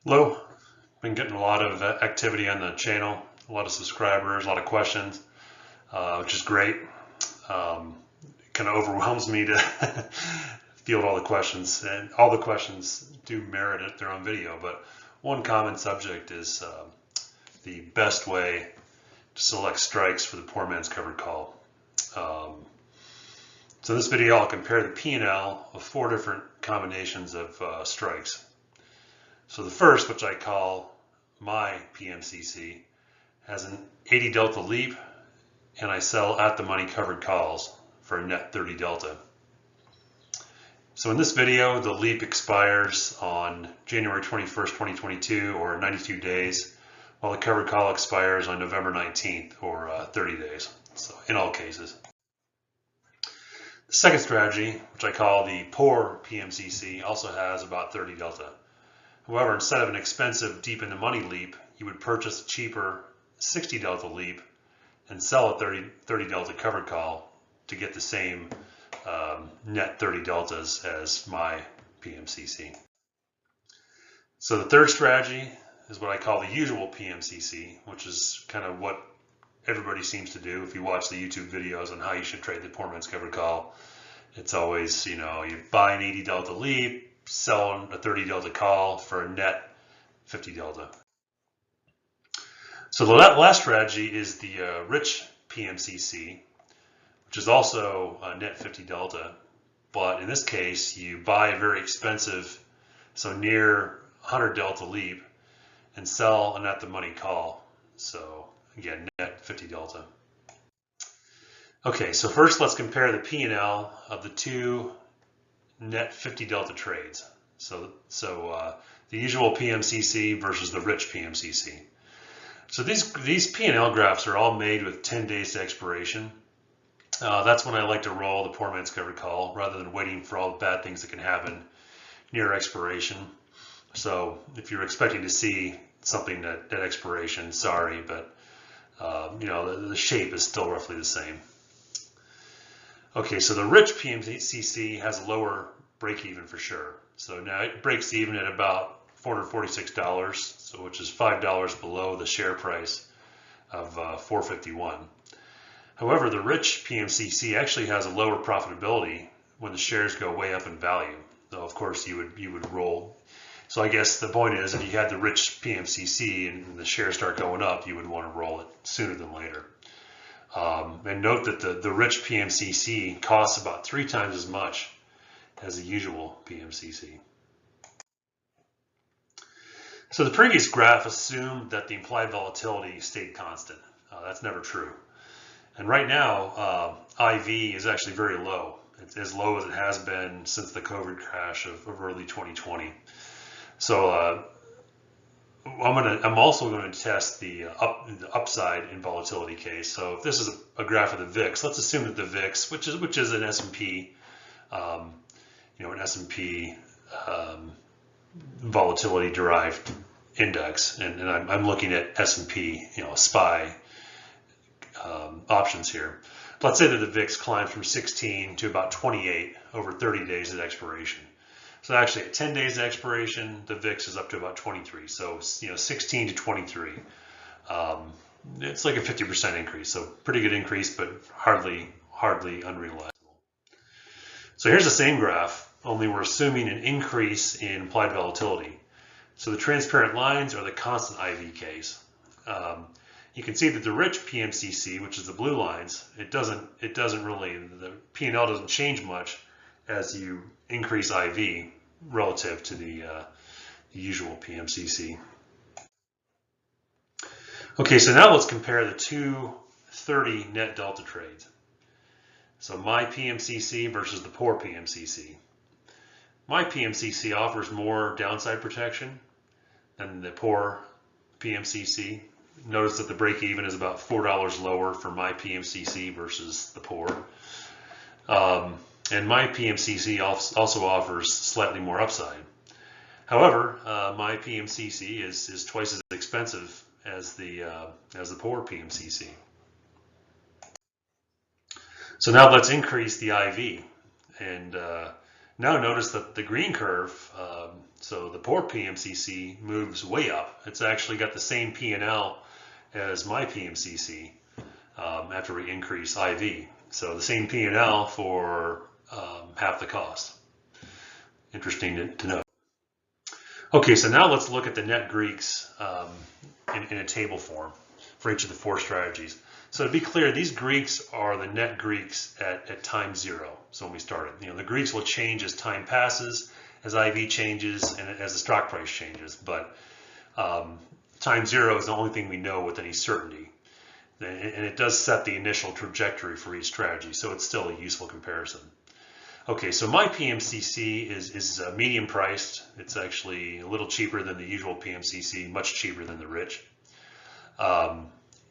Hello, been getting a lot of activity on the channel, a lot of subscribers, a lot of questions, which is great. It kind of overwhelms me to field all the questions, and all the questions do merit it, their own video, but one common subject is the best way to select strikes for the poor man's covered call. So in this video I'll compare the P&L of 4 different combinations of strikes. So the first, which I call my PMCC, has an 80 delta leap, and I sell at the money covered calls for a net 30 delta. So in this video, the leap expires on January 21st, 2022, or 92 days, while the covered call expires on November 19th, or 30 days, so in all cases. The second strategy, which I call the poor PMCC, also has about 30 delta. However, instead of an expensive deep in the money leap, you would purchase a cheaper 60 delta leap and sell a 30 delta covered call to get the same net 30 deltas as my PMCC. So the third strategy is what I call the usual PMCC, which is kind of what everybody seems to do. If you watch the YouTube videos on how you should trade the poor man's covered call, it's always, you buy an 80 delta leap, sell a 30 delta call for a net 50 delta. So the last strategy is the rich PMCC, which is also a net 50 delta, but in this case you buy a very expensive, so near 100 delta leap, and sell an at the money call. So again, net 50 delta. Okay, so first let's compare the P&L of the two net 50 delta trades. So the usual PMCC versus the rich PMCC. So these P&L graphs are all made with 10 days to expiration. That's when I like to roll the poor man's covered call rather than waiting for all the bad things that can happen near expiration. So if you're expecting to see something at expiration, sorry, but the shape is still roughly the same. Okay, so the rich PMCC has a lower break even for sure. So now it breaks even at about $446, so which is $5 below the share price of $451. However, the rich PMCC actually has a lower profitability when the shares go way up in value. So of course you would roll. So I guess the point is, if you had the rich PMCC and the shares start going up, you would want to roll it sooner than later. And note that the rich PMCC costs about 3 times as much as the usual PMCC. So the previous graph assumed that the implied volatility stayed constant. That's never true. And right now, IV is actually very low. It's as low as it has been since the COVID crash of early 2020. So I'm also going to test the upside in volatility case. So if this is a graph of the VIX, let's assume that the VIX, which is an S&P, an S&P volatility derived index, and I'm looking at S&P, SPY options here. Let's say that the VIX climbs from 16 to about 28 over 30 days at expiration. So actually at 10 days expiration, the VIX is up to about 23. So 16 to 23. It's like a 50% increase. So pretty good increase, but hardly unrealizable. So here's the same graph, only we're assuming an increase in implied volatility. So the transparent lines are the constant IV case. You can see that the rich PMCC, which is the blue lines, it doesn't really, the P&L doesn't change much as you increase IV relative to the usual PMCC. Okay, so now let's compare the two 30 net delta trades. So my PMCC versus the poor PMCC. My PMCC offers more downside protection than the poor PMCC. Notice that the break even is about $4 lower for my PMCC versus the poor. And my PMCC also offers slightly more upside. However, my PMCC is twice as expensive as the poor PMCC. So now let's increase the IV, and Now notice that the green curve, so the poor PMCC moves way up. It's actually got the same P&L as my PMCC after we increase IV. So the same P&L for half the cost. Interesting to note. Okay, so now let's look at the net Greeks in a table form for each of the 4 strategies. So to be clear, these Greeks are the net Greeks at time 0. So when we started, the Greeks will change as time passes, as IV changes, and as the stock price changes. But time 0 is the only thing we know with any certainty. And it does set the initial trajectory for each strategy, so it's still a useful comparison. Okay, so my PMCC is medium priced. It's actually a little cheaper than the usual PMCC, much cheaper than the rich.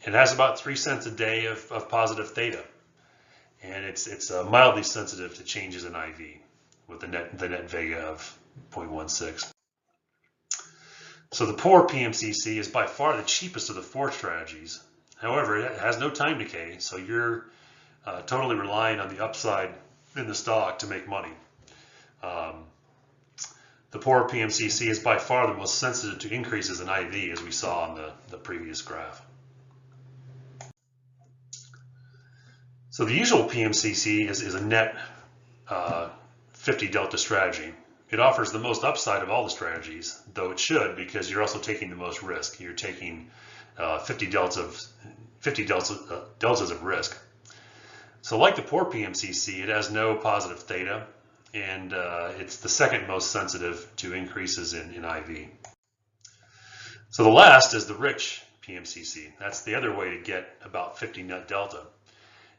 It has about 3 cents a day of positive theta, and it's mildly sensitive to changes in IV with the net vega of 0.16. So the poor PMCC is by far the cheapest of the 4 strategies. However, it has no time decay, so you're totally relying on the upside in the stock to make money. The poor PMCC is by far the most sensitive to increases in IV, as we saw on the previous graph. So the usual PMCC is a net 50 delta strategy. It offers the most upside of all the strategies, though it should, because you're also taking the most risk. You're taking 50 deltas of risk. So like the poor PMCC, it has no positive theta, and it's the second most sensitive to increases in IV. So the last is the rich PMCC. That's the other way to get about 50 net delta.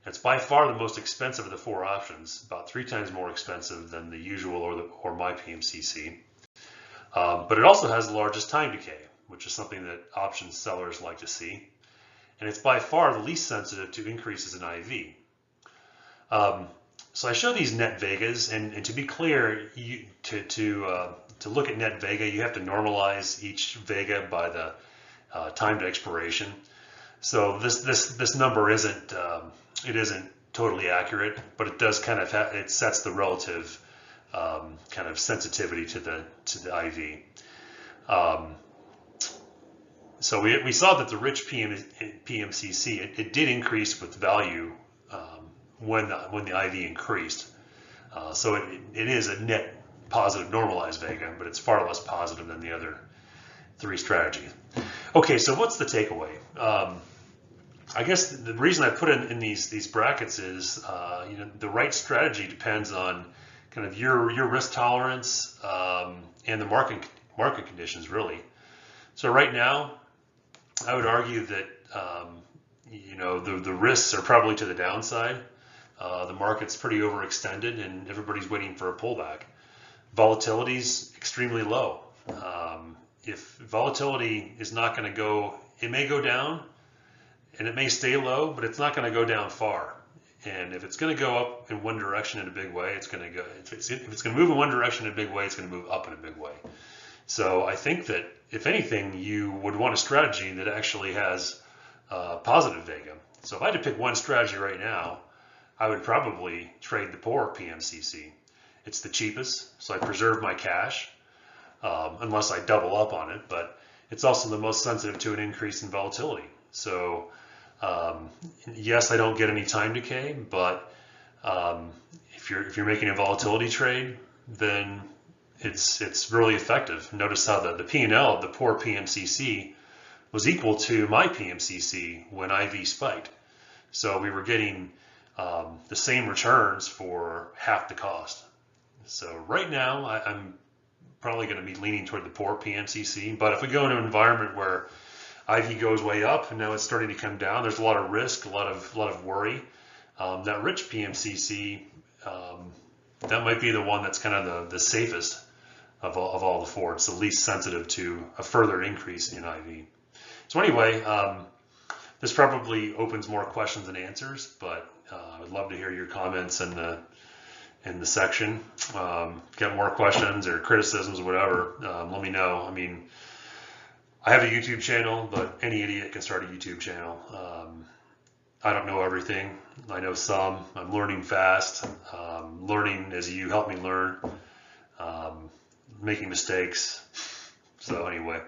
It's by far the most expensive of the 4 options, about 3 times more expensive than the usual or my PMCC. But it also has the largest time decay, which is something that options sellers like to see. And it's by far the least sensitive to increases in IV. So I show these net vegas, and to be clear, to look at net vega, you have to normalize each vega by the time to expiration. So this number isn't totally accurate, but it does kind of it sets the relative kind of sensitivity to the IV. So we saw that the rich PMCC it did increase with value when the IV increased. So it is a net positive normalized vega, but it's far less positive than the other 3 strategies. Okay, so what's the takeaway? I guess the reason I put it in these brackets is the right strategy depends on kind of your risk tolerance and the market conditions really. So right now, I would argue that the risks are probably to the downside. The market's pretty overextended, and everybody's waiting for a pullback. Volatility's extremely low. If volatility is not going to go, it may go down, and it may stay low, but it's not going to go down far. And if it's going to go up in one direction in a big way, it's going to go. If it's going to move in one direction in a big way, it's going to move up in a big way. So I think that if anything, you would want a strategy that actually has positive vega. So if I had to pick one strategy right now, I would probably trade the poor PMCC. It's the cheapest, so I preserve my cash unless I double up on it. But it's also the most sensitive to an increase in volatility. So yes, I don't get any time decay, but if you're making a volatility trade, then it's really effective. Notice how the P&L of the poor PMCC was equal to my PMCC when IV spiked. So we were getting the same returns for half the cost. So right now, I'm probably going to be leaning toward the poor PMCC. But if we go into an environment where IV goes way up and now it's starting to come down, there's a lot of risk, a lot of worry. That rich PMCC, that might be the one that's kind of the safest of all the 4. It's the least sensitive to a further increase in IV. So anyway, this probably opens more questions than answers, but I would love to hear your comments in the section. Get more questions or criticisms or whatever, let me know. I mean, I have a YouTube channel, but any idiot can start a YouTube channel. I don't know everything. I know some. I'm learning fast. Learning as you help me learn. Making mistakes. So anyway,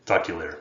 talk to you later.